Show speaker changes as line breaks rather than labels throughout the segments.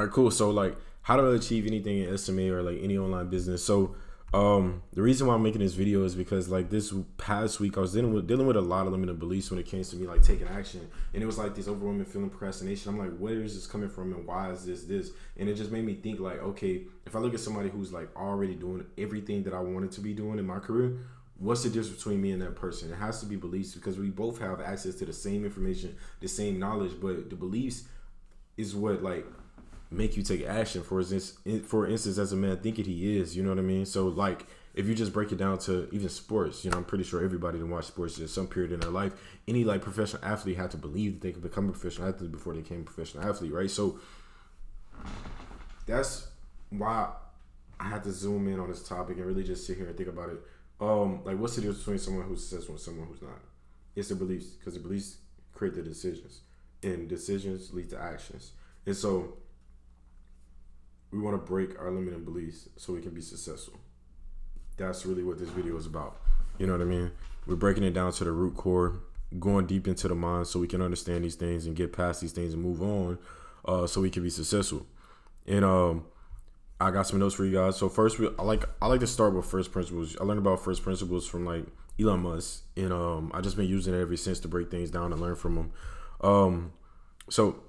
All right, cool. So like, how do I achieve anything in SMA or like any online business? So the reason why I'm making this video is because like this past week I was dealing with a lot of limited beliefs when it came to me like taking action, and it was like this overwhelming feeling procrastination. I'm like, where is this coming from, and why is this? And it just made me think like, okay, if I look at somebody who's like already doing everything that I wanted to be doing in my career, what's the difference between me and that person? It has to be beliefs, because we both have access to the same information, the same knowledge, but the beliefs is what like make you take action. For instance, as a man thinking he is, you know what I mean? So like, if you just break it down to even sports, I'm pretty sure everybody that watch sports at some period in their life, any like professional athlete had to believe that they could become a professional athlete before they became a professional athlete, right? So that's why I had to zoom in on this topic and really just sit here and think about it. Like, what's the difference between someone who's successful and someone who's not? It's the beliefs, because the beliefs create the decisions, and decisions lead to actions. And so we want to break our limiting beliefs so we can be successful. That's really what this video is about. You know what I mean? We're breaking it down to the root core, going deep into the mind so we can understand these things and get past these things and move on, so we can be successful. And I got some notes for you guys. So first, I like to start with first principles. I learned about first principles from like Elon Musk, and I just been using it ever since to break things down and learn from them. So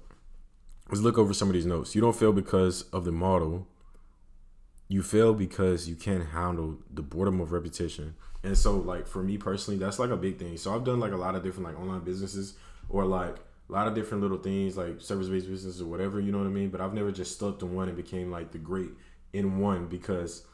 let's look over some of these notes. You don't fail because of the model. You fail because you can't handle the boredom of repetition. And so like for me personally, that's like a big thing. So I've done like a lot of different like online businesses, or like a lot of different little things like service-based businesses or whatever, you know what I mean? But I've never just stuck to one and became like the great in one, because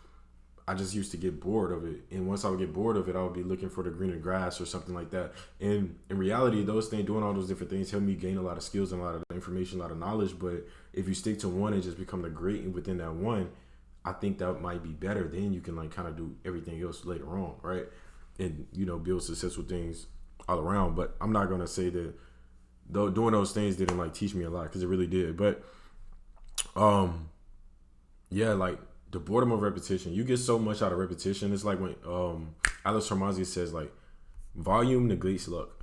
I just used to get bored of it. And once I would get bored of it, I would be looking for the greener grass or something like that. And in reality, those things, doing all those different things, help me gain a lot of skills and a lot of information, a lot of knowledge. But if you stick to one and just become the great within that one, I think that might be better. Then you can like kind of do everything else later on, right? And, build successful things all around. But I'm not going to say that though doing those things didn't like teach me a lot, because it really did. But yeah, like the boredom of repetition. You get so much out of repetition. It's like when Alex Hormozi says like volume negates luck.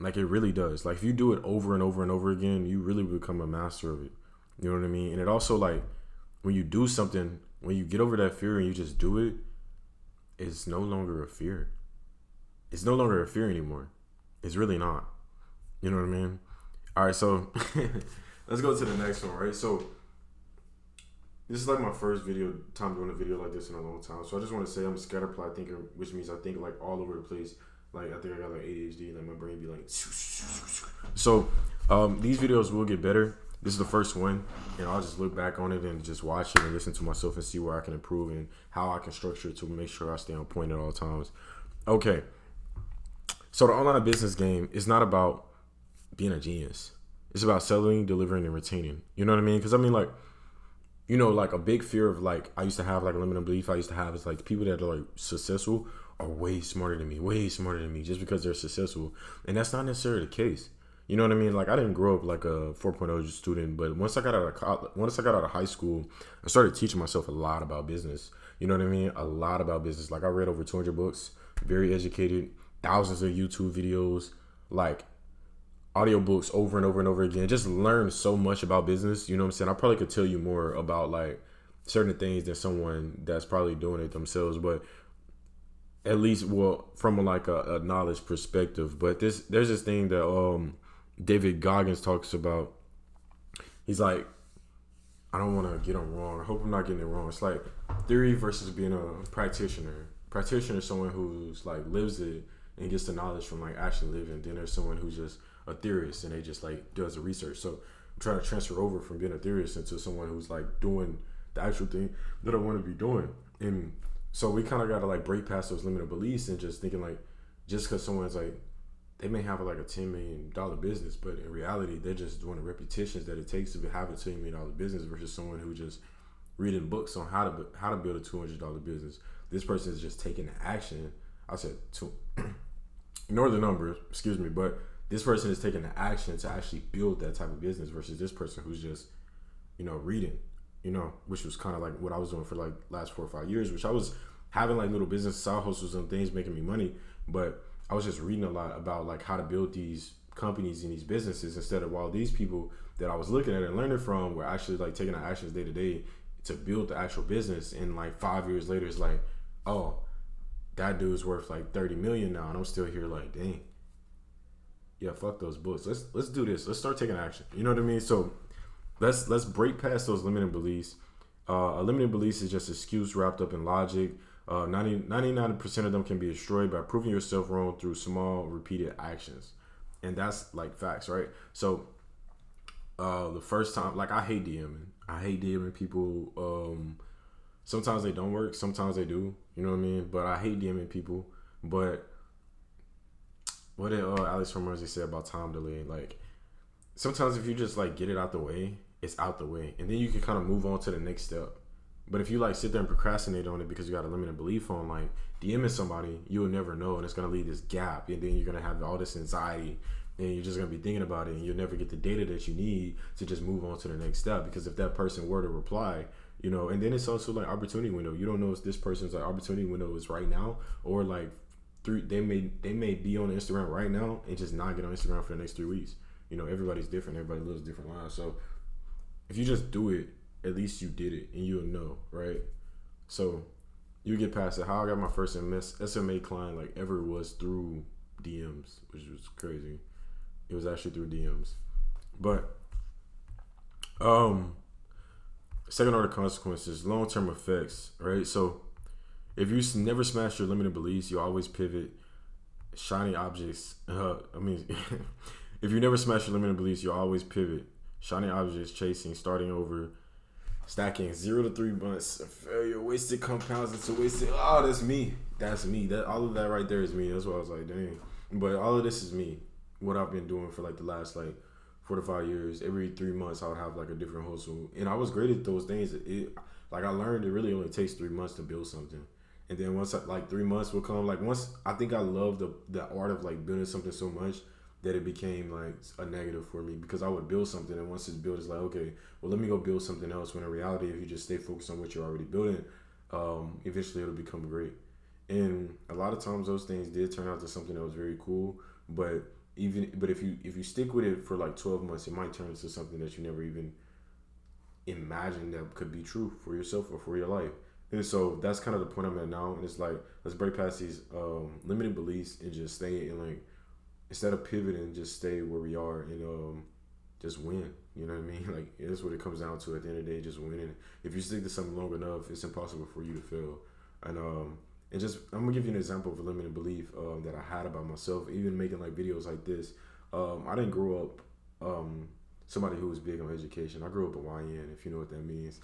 Like it really does. Like if you do it over and over and over again, you really become a master of it. You know what I mean? And it also like when you do something, when you get over that fear and you just do it, it's no longer a fear. It's no longer a fear anymore. It's really not. You know what I mean? All right, so let's go to the next one, right? So this is like my first time doing a video like this in a long time. So I just want to say I'm a scatterplot thinker, which means I think like all over the place. Like I think I got like ADHD, like my brain be like. So these videos will get better. This is the first one, and I'll just look back on it and just watch it and listen to myself and see where I can improve and how I can structure it to make sure I stay on point at all times. Okay. So the online business game is not about being a genius. It's about selling, delivering, and retaining. You know what I mean? Because I mean, like, like a big fear of like I used to have, like a limiting belief I used to have is like people that are like successful are way smarter than me just because they're successful. And that's not necessarily the case. You know what I mean? Like I didn't grow up like a 4.0 student, but once I got out of high school, I started teaching myself a lot about business. You know what I mean? A lot about business. Like I read over 200 books, very educated, thousands of YouTube videos, like audiobooks over and over and over again. Just learned so much about business. You know what I'm saying? I probably could tell you more about like certain things than someone that's probably doing it themselves, but at least, well, from like a knowledge perspective. But there's this thing that David Goggins talks about. He's like, I don't want to get him wrong. I hope I'm not getting it wrong. It's like theory versus being a practitioner. Practitioner is someone who's like lives it and gets the knowledge from like actually living. Then there's someone who's just a theorist and they just like does the research. So I'm trying to transfer over from being a theorist into someone who's like doing the actual thing that I want to be doing. And so we kind of got to like break past those limited beliefs and just thinking like, just because someone's like, they may have like a $10 million business, but in reality, they're just doing the repetitions that it takes to have a $10 million business versus someone who just reading books on how to build a $200 business. This person is just taking the action. I said ignore the numbers, excuse me, but this person is taking the action to actually build that type of business versus this person who's just, reading, which was kind of like what I was doing for like last 4 or 5 years, which I was having like little business side hustles and things making me money, but I was just reading a lot about like how to build these companies and these businesses instead of all these people that I was looking at and learning from were actually like taking the actions day to day to build the actual business. And like 5 years later, it's like, oh, that dude's worth like 30 million now, and I'm still here like, dang. Yeah, fuck those books. Let's do this. Let's start taking action. You know what I mean? So let's break past those limiting beliefs. A limiting belief is just an excuse wrapped up in logic. 99% of them can be destroyed by proving yourself wrong through small, repeated actions. And that's like facts, right? So the first time, like, I hate DMing. I hate DMing people. Sometimes they don't work. Sometimes they do. You know what I mean? But I hate DMing people. But what did Alex Hormozy say about time delay? Like, sometimes if you just like get it out the way, it's out the way, and then you can kind of move on to the next step. But if you like sit there and procrastinate on it because you got a limited belief on like DMing somebody, you'll never know, and it's gonna leave this gap, and then you're gonna have all this anxiety, and you're just gonna be thinking about it, and you'll never get the data that you need to just move on to the next step. Because if that person were to reply, you know, and then it's also like opportunity window. You don't know if this person's like opportunity window is right now, or like they may be on Instagram right now and just not get on Instagram for the next 3 weeks. You know, everybody's different. Everybody lives different lives. So if you just do it, at least you did it, and you'll know, right? So you get past it. How I got my first SMA client like ever was through DMs, which was crazy. It was actually through DMs. But second order consequences, long-term effects, right? So if you never smash your limiting beliefs, you always pivot. Shiny objects. If you never smash your limiting beliefs, you always pivot. Shiny objects, chasing, starting over, stacking 0 to 3 months of failure, wasted compounds into wasted. Oh, that's me. That's me. That all of that right there is me. That's why I was like, dang. But all of this is me. What I've been doing for like the last like 4 to 5 years. Every 3 months, I would have like a different hustle, and I was great at those things. I learned it really only takes 3 months to build something. And then once like 3 months will come, like once I think I love the art of like building something so much that it became like a negative for me, because I would build something, and once it's built, it's like, okay, well, let me go build something else. When in reality, if you just stay focused on what you're already building, eventually it'll become great. And a lot of times those things did turn out to something that was very cool. But if you stick with it for like 12 months, it might turn into something that you never even imagined that could be true for yourself or for your life. And so that's kind of the point I'm at now. And it's like, let's break past these limiting beliefs and just stay in, like, instead of pivoting, just stay where we are and just win. You know what I mean? Like, that's what it comes down to at the end of the day, just winning. If you stick to something long enough, it's impossible for you to fail. And I'm gonna give you an example of a limiting belief that I had about myself, even making like videos like this. I didn't grow up somebody who was big on education. I grew up a YN, if you know what that means.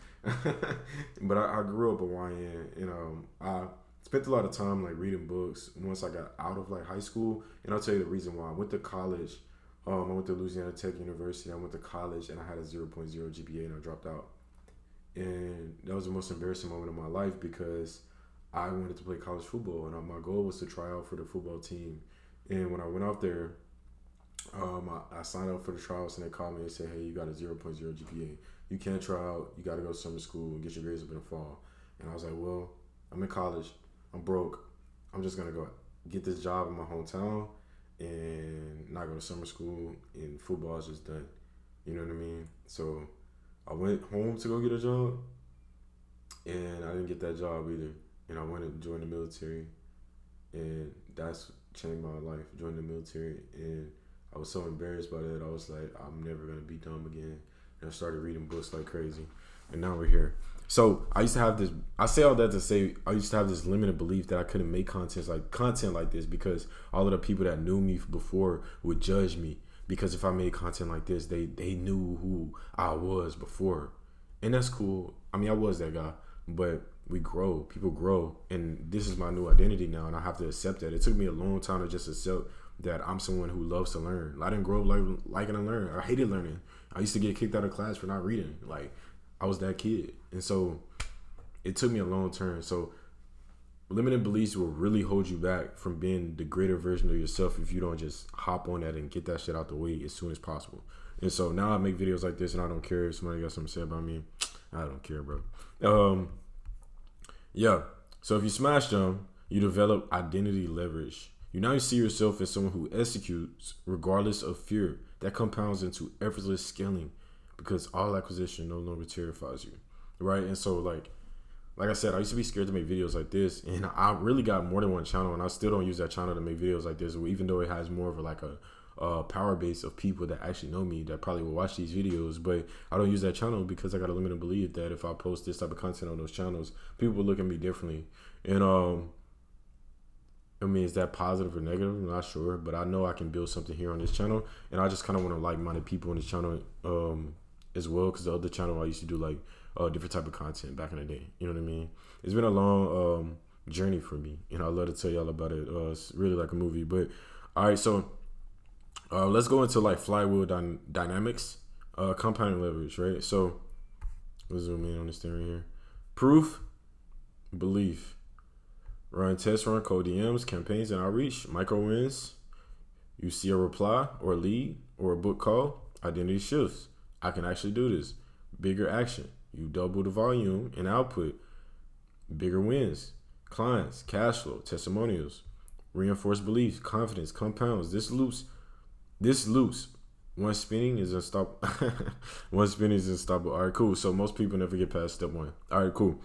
But I grew up a YN, and I spent a lot of time like reading books once I got out of like high school. And I'll tell you the reason why. I went to college. I went to Louisiana Tech University. I went to college and I had a 0.0 GPA and I dropped out. And that was the most embarrassing moment of my life, because I wanted to play college football, and my goal was to try out for the football team. And when I went out there, I signed up for the trials, and they called me and said, hey, you got a 0.0 GPA. You can't try out. You got to go to summer school and get your grades up in the fall. And I was like, well, I'm in college. I'm broke. I'm just going to go get this job in my hometown and not go to summer school, and football is just done. You know what I mean? So I went home to go get a job, and I didn't get that job either. And I went and joined the military, and that's changed my life, joining the military. And I was so embarrassed by that. I was like, I'm never going to be dumb again. And I started reading books like crazy. And now we're here. So I used to have this, I say all that to say, I used to have this limited belief that I couldn't make content like this, because all of the people that knew me before would judge me. Because if I made content like this, they knew who I was before. And that's cool. I mean, I was that guy. But we grow, people grow, and this is my new identity now, and I have to accept that. It took me a long time to just accept that I'm someone who loves to learn. I didn't grow up liking to learn. I hated learning. I used to get kicked out of class for not reading. Like, I was that kid. And so it took me a long turn. So limited beliefs will really hold you back from being the greater version of yourself if you don't just hop on that and get that shit out the way as soon as possible. And so now I make videos like this, and I don't care if somebody got something to say about me. I don't care, bro. Yeah. So if you smash them, you develop identity leverage. You now see yourself as someone who executes regardless of fear. That compounds into effortless scaling. because all acquisition no longer terrifies you, right? And so like I said, I used to be scared to make videos like this, and I really got more than one channel, and I still don't use that channel to make videos like this, even though it has more of a power base of people that actually know me that probably will watch these videos. But I don't use that channel because I got a limited belief that if I post this type of content on those channels, people will look at me differently. And I mean, is that positive or negative? I'm not sure, but I know I can build something here on this channel, and I just kind of want to like-minded people on this channel as well, because the other channel I used to do like different type of content back in the day. You know what I mean? It's been a long journey for me, and I'd love to tell y'all about it. It's really like a movie. But all right, so let's go into like flywheel dynamics, compounding leverage, right? So let's zoom in on this thing right here. Proof, belief. Run tests, run cold DMs, campaigns, and outreach. Micro wins. You see a reply or a lead or a book call. Identity shifts. I can actually do this. Bigger action. You double the volume and output. Bigger wins. Clients, cash flow, testimonials. Reinforced beliefs, confidence, compounds. This loops. One spinning is unstoppable. One spinning is unstoppable. All right, cool. So most people never get past step one. All right, cool.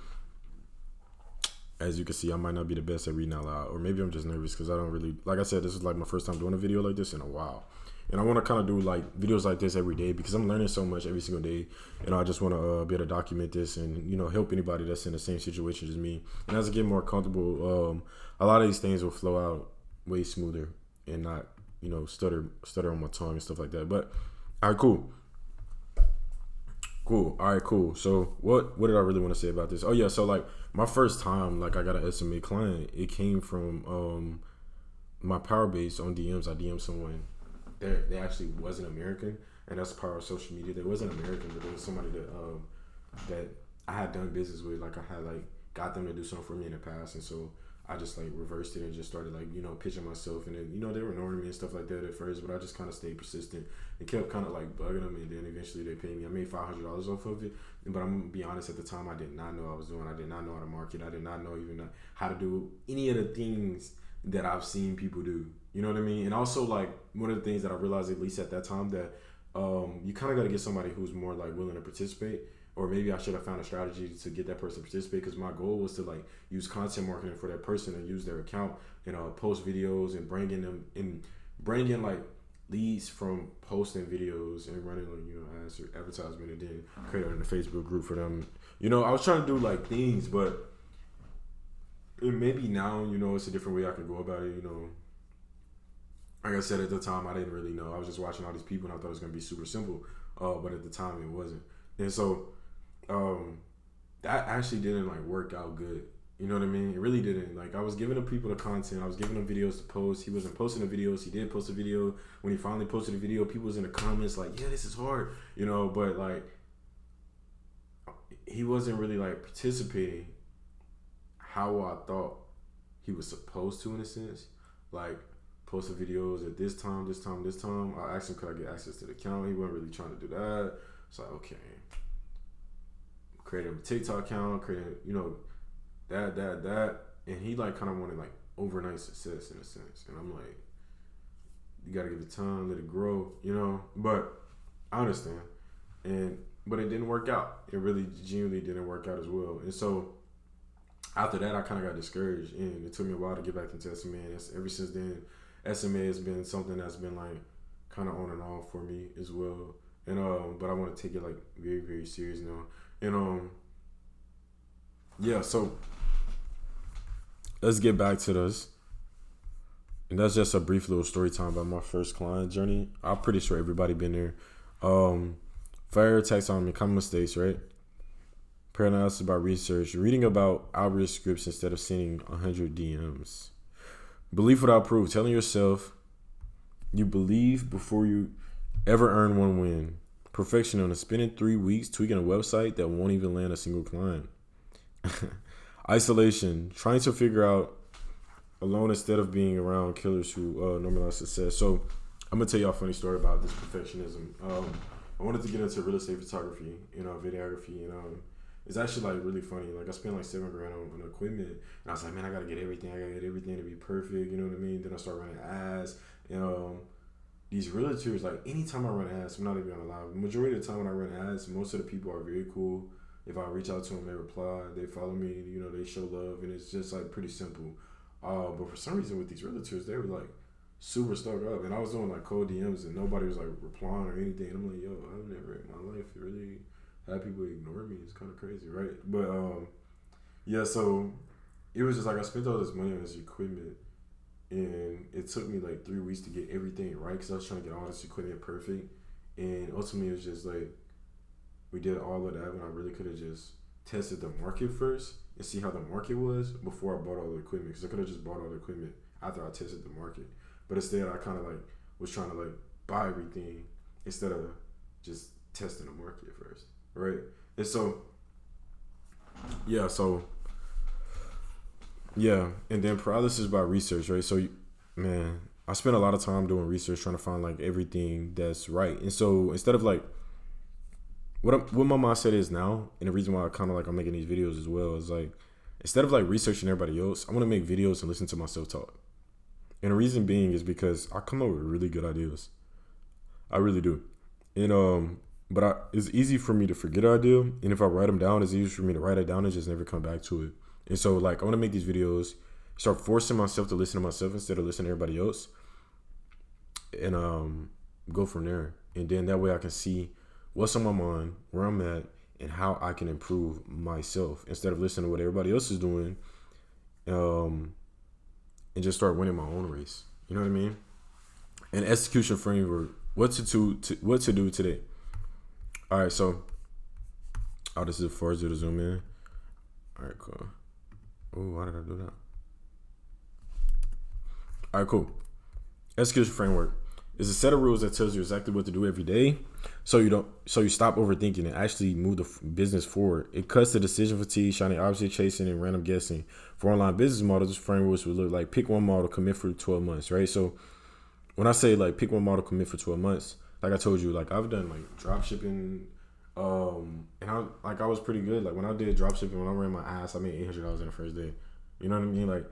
As you can see, I might not be the best at reading out loud, or maybe I'm just nervous because I don't really, like I said, this is like my first time doing a video like this in a while. And I want to kind of do like videos like this every day because I'm learning so much every single day. And I just want to be able to document this and, you know, help anybody that's in the same situation as me. And as I get more comfortable, a lot of these things will flow out way smoother and not, you know, stutter on my tongue and stuff like that. But all right, cool. All right, cool. So what did I really want to say about this? Oh yeah, so like my first time, like I got an SMA client, it came from my power base on DMs. I DM'd someone that they actually wasn't American, and that's the power of social media. They wasn't American, but there was somebody that I had done business with. Like I had like got them to do something for me in the past, and so I just like reversed it and just started like, you know, pitching myself. And then, you know, they were ignoring me and stuff like that at first, but I just kind of stayed persistent and kept kind of like bugging them. And then eventually they paid me. I made $500 off of it. But I'm going to be honest, at the time, I did not know what I was doing. I did not know how to market. I did not know even how to do any of the things that I've seen people do. You know what I mean? And also like one of the things that I realized, at least at that time, that you kind of got to get somebody who's more like willing to participate. Or maybe I should have found a strategy to get that person to participate, because my goal was to like use content marketing for that person and use their account and post videos and bring in like leads from posting videos and running like, you know, ads or advertisement, and then create a Facebook group for them. You know, I was trying to do like things, but maybe now, you know, it's a different way I can go about it. You know, like I said, at the time I didn't really know. I was just watching all these people and I thought it was gonna be super simple, but at the time it wasn't. And so that actually didn't like work out good. You know what I mean? It really didn't. Like I was giving the people the content, I was giving them videos to post. He wasn't posting the videos. He did post a video. When he finally posted a video, people was in the comments like, yeah, this is hard, you know, but like he wasn't really like participating how I thought he was supposed to, in a sense. Like posting videos at this time. I asked him, could I get access to the account? He wasn't really trying to do that. So okay. Created a TikTok account, created, you know, that, and he like kind of wanted like overnight success in a sense, and I'm like, you gotta give it time, let it grow, you know. But I understand, but it didn't work out. It really genuinely didn't work out as well, and so after that, I kind of got discouraged, and it took me a while to get back into SMA. And ever since then, SMA has been something that's been like kind of on and off for me as well, and but I want to take it like very, very serious now. And yeah, so let's get back to this. And that's just a brief little story time about my first client journey. I'm pretty sure everybody been there. Fire taxonomy, common mistakes, right? Paralysis about research, reading about outreach scripts instead of sending 100 DMs. Belief without proof, telling yourself you believe before you ever earn one win. Perfectionism, spending 3 weeks tweaking a website that won't even land a single client. Isolation, trying to figure out alone instead of being around killers who normalize success. So I'm gonna tell y'all a funny story about this perfectionism. I wanted to get into real estate photography, you know, videography, and it's actually like really funny. Like I spent like $7,000 on equipment, and I was like, man, I gotta get everything to be perfect. You know what I mean? Then I start running ads, and these realtors, like anytime I run ads, I'm not even gonna lie. The majority of the time when I run ads, most of the people are very cool. If I reach out to them, they reply, they follow me, they show love, and it's just like pretty simple. But for some reason with these realtors, they were like super stuck up, and I was doing like cold DMs, and nobody was like replying or anything. And I'm like, yo, I've never in my life really had people ignore me. It's kind of crazy, right? But yeah, so it was just like I spent all this money on this equipment, and it took me like 3 weeks to get everything right because I was trying to get all this equipment perfect, and ultimately it was just like we did all of that when I really could have just tested the market first and see how the market was before I bought all the equipment, because I could have just bought all the equipment after I tested the market. But instead I kind of like was trying to like buy everything instead of just testing the market first, right? And so yeah, and then paralysis by research, right? So man, I spent a lot of time doing research trying to find like everything that's right. And so instead of like what my mindset is now, and the reason why I kind of like I'm making these videos as well, is like instead of like researching everybody else, I want to make videos and listen to myself talk. And the reason being is because I come up with really good ideas. I really do. And it's easy for me to forget an idea, and if I write them down, it's easy for me to write it down and just never come back to it. And so like I want to make these videos, start forcing myself to listen to myself instead of listening to everybody else, and go from there. And then that way I can see what's on my mind, where I'm at, and how I can improve myself instead of listening to what everybody else is doing, and just start winning my own race. You know what I mean? An execution framework. What to do today? All right, so this is 4 to zoom in. All right, cool. Oh, why did I do that? All right, cool. Execution framework is a set of rules that tells you exactly what to do every day, so you stop overthinking and actually move the business forward. It cuts the decision fatigue, shiny object chasing, and random guessing. For online business models, this framework would look like pick one model, commit for 12 months, right? So when I say like pick one model, commit for 12 months, like I told you, like I've done like drop shipping, and I was pretty good. Like when I did drop shipping, when I ran my ass, I made $800 in the first day. You know what I mean? Like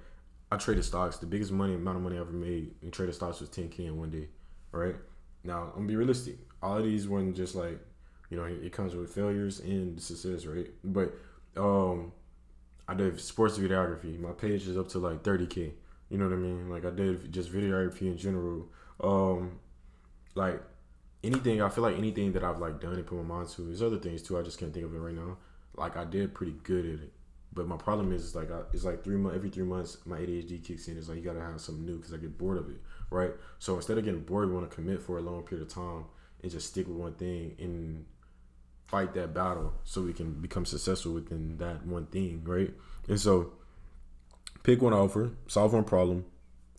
I traded stocks. The biggest amount of money I ever made in traded stocks was $10K in one day. Right now, I'm gonna be realistic. All of these weren't just like, it comes with failures and success, right? But I did sports videography. My page is up to like 30K. You know what I mean? Like I did just videography in general. Like anything, I feel like anything that I've like done and put my mind to. There's other things too. I just can't think of it right now. Like I did pretty good at it. But my problem is like it's like 3 months. Every 3 months, my ADHD kicks in. It's like you gotta have something new because I get bored of it, right? So instead of getting bored, we want to commit for a long period of time and just stick with one thing and fight that battle so we can become successful within that one thing, right? And so pick one offer, solve one problem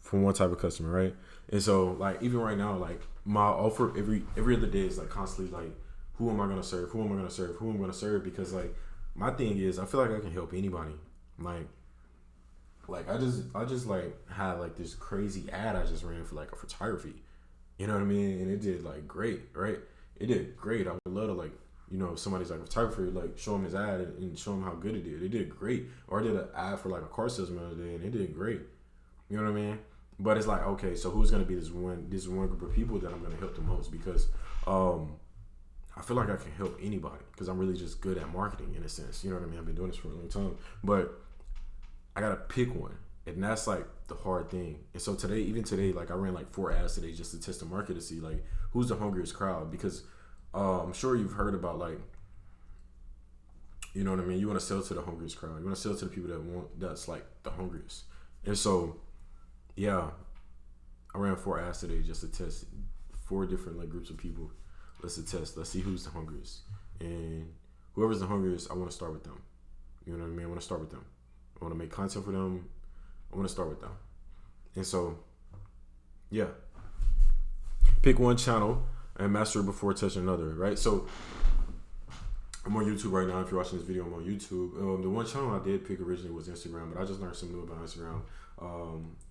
from one type of customer, right? And so like even right now, like my offer every other day is like constantly like, who am I gonna serve? Who am I gonna serve? Who am I gonna serve? Because like my thing is, I feel like I can help anybody. Like I just like had like this crazy ad I just ran for like a photography. You know what I mean? And it did like great, right? It did great. I would love to like, if somebody's like a photographer, like show him his ad and show him how good it did. It did great. Or I did an ad for like a car salesman the other day and it did great. You know what I mean? But it's like, okay, so who's gonna be this one group of people that I'm gonna help the most? Because I feel like I can help anybody because I'm really just good at marketing in a sense. You know what I mean? I've been doing this for a long time, but I gotta pick one, and that's like the hard thing. And so even today, like I ran like 4 ads today just to test the market to see like who's the hungriest crowd. Because I'm sure you've heard about like, you know what I mean? You want to sell to the hungriest crowd. You want to sell to the people that's like the hungriest. And so, yeah, I ran 4 ads today just to test 4 different like groups of people. Let's test. Let's see who's the hungriest. And whoever's the hungriest, I want to start with them. You know what I mean? I want to start with them. I want to make content for them. I want to start with them. And so, yeah. Pick one channel and master it before touching another, right? So, I'm on YouTube right now. If you're watching this video, I'm on YouTube. The one channel I did pick originally was Instagram, but I just learned something new about Instagram.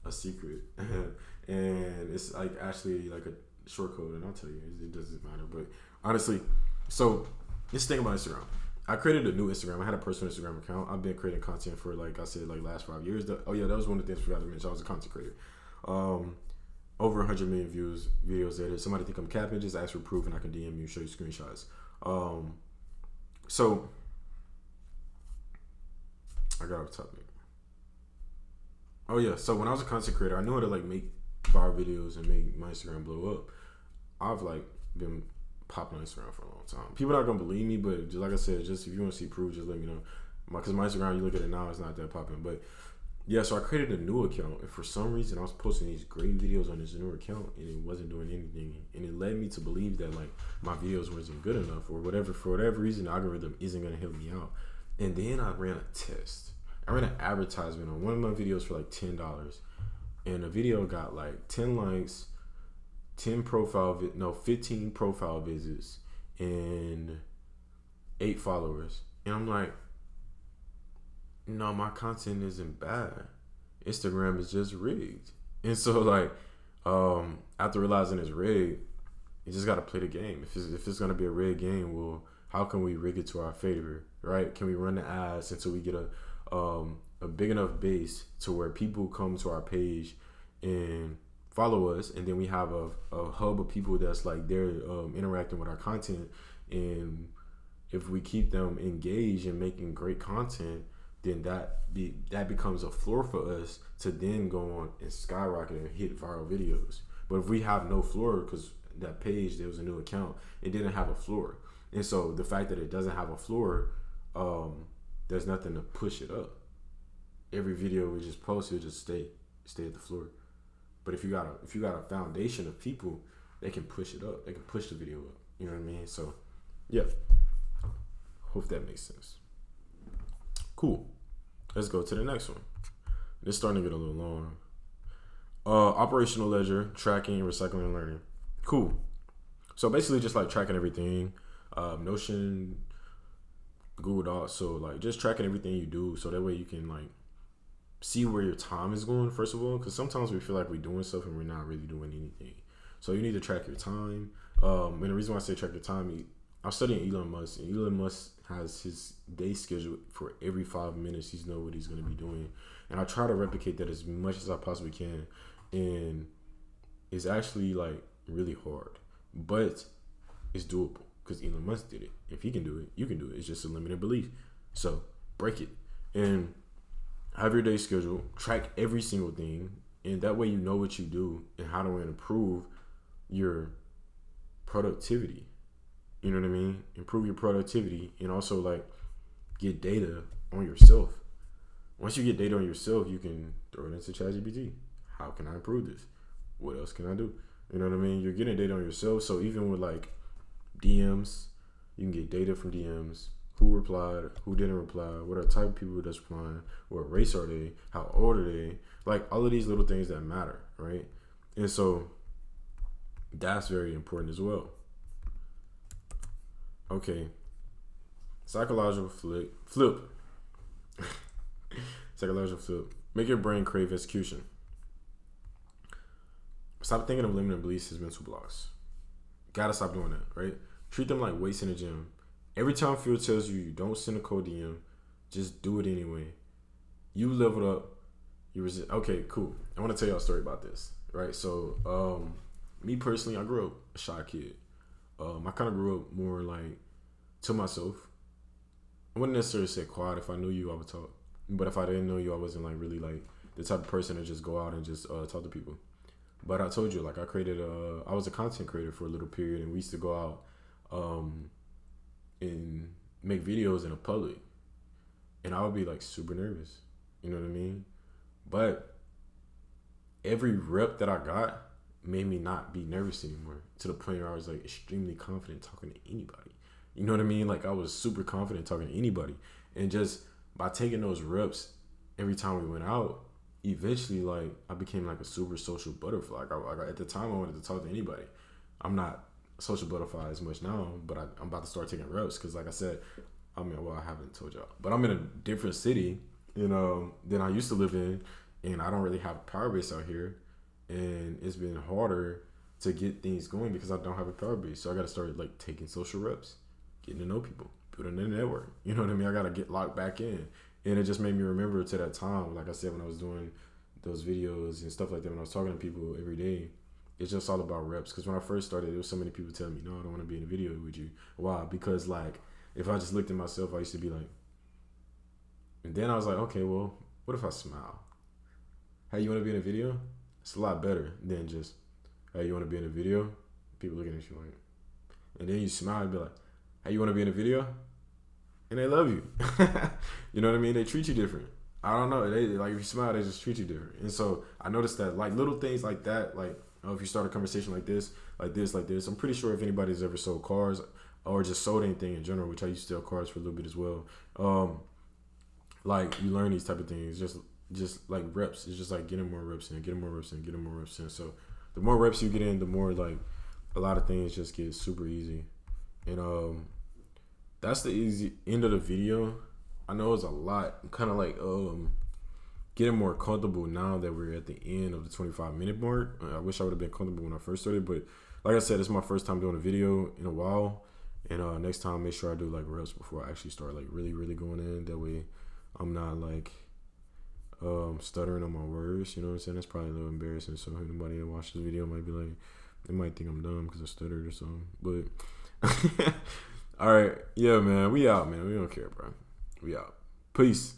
A secret. And it's like actually like a short code, and I'll tell you, it doesn't matter. But honestly, so this thing about Instagram, I created a new Instagram. I had a personal Instagram account. I've been creating content for like I said, like last 5 years. That was one of the things I forgot to mention. I was a content creator. On over 100 million views videos there. Somebody think I'm capping, just ask for proof and I can DM you, show you screenshots. So I got off topic. Oh yeah, so when I was a content creator, I knew how to like make viral videos and make my Instagram blow up. I've like been popping on Instagram for a long time. People not gonna believe me, but just like I said, just if you want to see proof, just let me know. Because my Instagram, you look at it now, it's not that popping. But yeah, so I created a new account, and for some reason, I was posting these great videos on this new account, and it wasn't doing anything, and it led me to believe that like my videos wasn't good enough, or whatever. For whatever reason, the algorithm isn't gonna help me out. And then I ran a test. I ran an advertisement on one of my videos for like $10, and the video got like 10 likes, 15 profile visits, and 8 followers. And I'm like, no, my content isn't bad. Instagram is just rigged. And so like, after realizing it's rigged, you just gotta play the game. If it's gonna be a rigged game, well, how can we rig it to our favor, right? Can we run the ads until we get a big enough base to where people come to our page and follow us, and then we have a hub of people that's like they're interacting with our content, and if we keep them engaged and making great content, then that becomes a floor for us to then go on and skyrocket and hit viral videos. But if we have no floor, because that page, there was a new account, it didn't have a floor, and so the fact that it doesn't have a floor, there's nothing to push it up. Every video we just post, it'll just stay at the floor. But if you got a foundation of people, they can push it up. They can push the video up. You know what I mean? So, yeah. Hope that makes sense. Cool. Let's go to the next one. This is starting to get a little long. Operational ledger, tracking, recycling, and learning. Cool. So basically just like tracking everything. Notion, Google Docs. So like just tracking everything you do, so that way you can like see where your time is going, first of all, because sometimes we feel like we're doing stuff and we're not really doing anything. So you need to track your time. And the reason why I say track your time, I'm studying Elon Musk, and Elon Musk has his day schedule for every 5 minutes. He's know what he's going to be doing, and I try to replicate that as much as I possibly can. And it's actually like really hard, but it's doable because Elon Musk did it. If he can do it, you can do it. It's just a limited belief. So break it and have your day schedule, track every single thing, and that way you know what you do and how to improve your productivity. You know what I mean? Improve your productivity, and also like get data on yourself. Once you get data on yourself, you can throw it into ChatGPT. How can I improve this? What else can I do? You know what I mean? You're getting data on yourself. So even with like DMs, you can get data from DMs. Who replied, who didn't reply, what are the type of people that's replying, what race are they, how old are they, like all of these little things that matter, right? And so that's very important as well. Okay, psychological flip. Psychological flip. Make your brain crave execution. Stop thinking of limiting beliefs as mental blocks. Gotta stop doing that, right? Treat them like weights in the gym. Every time Phil tells you don't send a cold DM, just do it anyway. You leveled up. You resist. Okay, cool. I want to tell y'all a story about this, right? So, me personally, I grew up a shy kid. I kind of grew up more like to myself. I wouldn't necessarily say quiet. If I knew you, I would talk. But if I didn't know you, I wasn't like really like the type of person to just go out and just talk to people. But I told you, like I was a content creator for a little period, and we used to go out and make videos in a public, and I would be like super nervous. You know what I mean? But every rep that I got made me not be nervous anymore, to the point where I was like extremely confident talking to anybody. You know what I mean? Like I was super confident talking to anybody, and just by taking those reps every time we went out, eventually like I became like a super social butterfly. Like at the time I wanted to talk to anybody. I'm not a social butterfly as much now, but I'm about to start taking reps because like I said, I haven't told y'all, but I'm in a different city, than I used to live in, and I don't really have a power base out here, and it's been harder to get things going because I don't have a power base. So I got to start like taking social reps, getting to know people, building a network. You know what I mean? I got to get locked back in. And it just made me remember to that time, like I said, when I was doing those videos and stuff like that, when I was talking to people every day, it's just all about reps. Because when I first started, there was so many people telling me, no, I don't want to be in a video with you. Why? Because like if I just looked at myself, I used to be like, and then I was like, okay, well, what if I smile? Hey, you want to be in a video? It's a lot better than just, hey, you want to be in a video? People looking at you like, and then you smile and be like, hey, you want to be in a video? And they love you. You know what I mean? They treat you different. I don't know. They like if you smile, they just treat you different. And so I noticed that like little things like that, like if you start a conversation like this, I'm pretty sure if anybody's ever sold cars or just sold anything in general, which I used to sell cars for a little bit as well, like you learn these type of things just like reps. It's just like getting more reps in, getting more reps in, getting more reps in. So the more reps you get in, the more like a lot of things just get super easy. And that's the easy end of the video. I know it's a lot. I'm kind of like getting more comfortable now that we're at the end of the 25-minute mark. I wish I would have been comfortable when I first started, but like I said, it's my first time doing a video in a while. And next time, make sure I do like reps before I actually start like really, really going in. That way, I'm not like stuttering on my words. You know what I'm saying? That's probably a little embarrassing. So anybody that watches this video might be like, they might think I'm dumb because I stuttered or something. But all right, yeah, man, we out, man. We don't care, bro. We out. Peace.